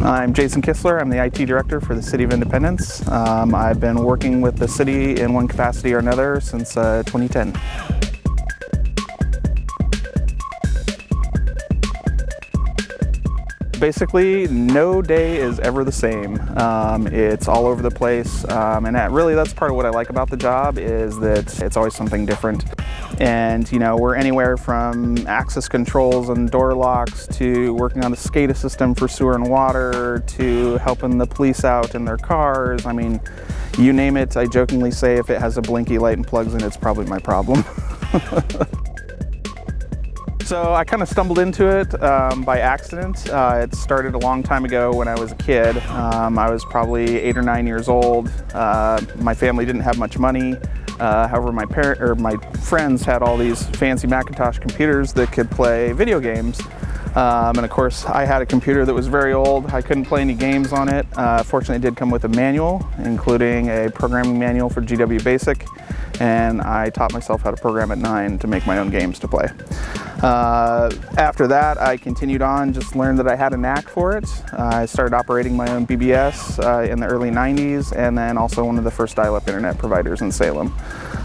I'm Jason Kistler. I'm the IT Director for the City of Independence. I've been working with the city in one capacity or another since 2010. Basically, no day is ever the same. It's all over the place, and that's part of what I like about the job, is that it's always something different. And we're anywhere from access controls and door locks to working on the SCADA system for sewer and water to helping the police out in their cars. I mean, you name it. I jokingly say if it has a blinky light and plugs in, it's probably my problem. So I kind of stumbled into it by accident. It started a long time ago when I was a kid. I was probably 8 or 9 years old. My family didn't have much money. However, my friends had all these fancy Macintosh computers that could play video games. And of course, I had a computer that was very old. I couldn't play any games on it. Fortunately, it did come with a manual, including a programming manual for GW Basic. And I taught myself how to program at 9 to make my own games to play. After that, I continued on, just learned that I had a knack for it. I started operating my own BBS in the early 90s, and then also one of the first dial-up internet providers in Salem.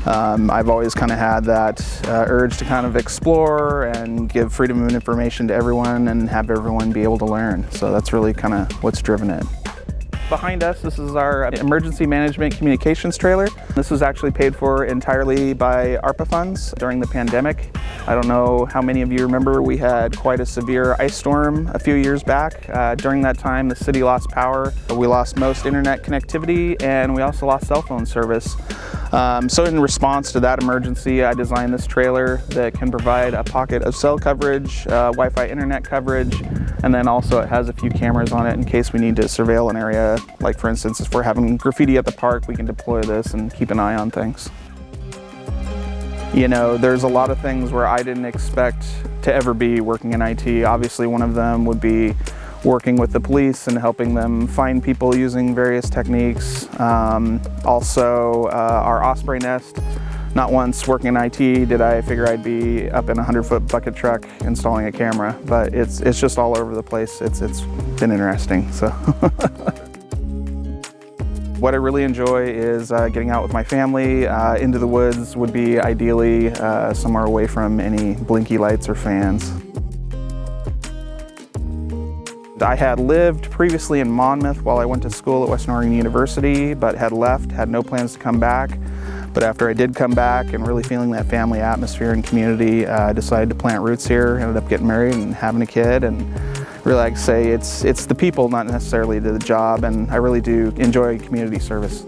I've always kind of had that urge to kind of explore and give freedom of information to everyone and have everyone be able to learn. So that's really kind of what's driven it. Behind us, this is our emergency management communications trailer. This was actually paid for entirely by ARPA funds during the pandemic. I don't know how many of you remember, we had quite a severe ice storm a few years back. During that time, the city lost power. We lost most internet connectivity, and we also lost cell phone service. So in response to that emergency, I designed this trailer that can provide a pocket of cell coverage, Wi-Fi internet coverage, and then also it has a few cameras on it in case we need to surveil an area. Like for instance, if we're having graffiti at the park, we can deploy this and keep an eye on things. There's a lot of things where I didn't expect to ever be working in IT. Obviously, one of them would be working with the police and helping them find people using various techniques. Also, our Osprey nest. Not once working in IT did I figure I'd be up in a 100-foot bucket truck installing a camera, but it's just all over the place. It's been interesting. So. What I really enjoy is getting out with my family. Into the woods would be ideally somewhere away from any blinky lights or fans. I had lived previously in Monmouth while I went to school at Western Oregon University, but had left, had no plans to come back. But after I did come back and really feeling that family atmosphere and community, I decided to plant roots here, ended up getting married and having a kid. And really, like I say, it's the people, not necessarily the job, and I really do enjoy community service.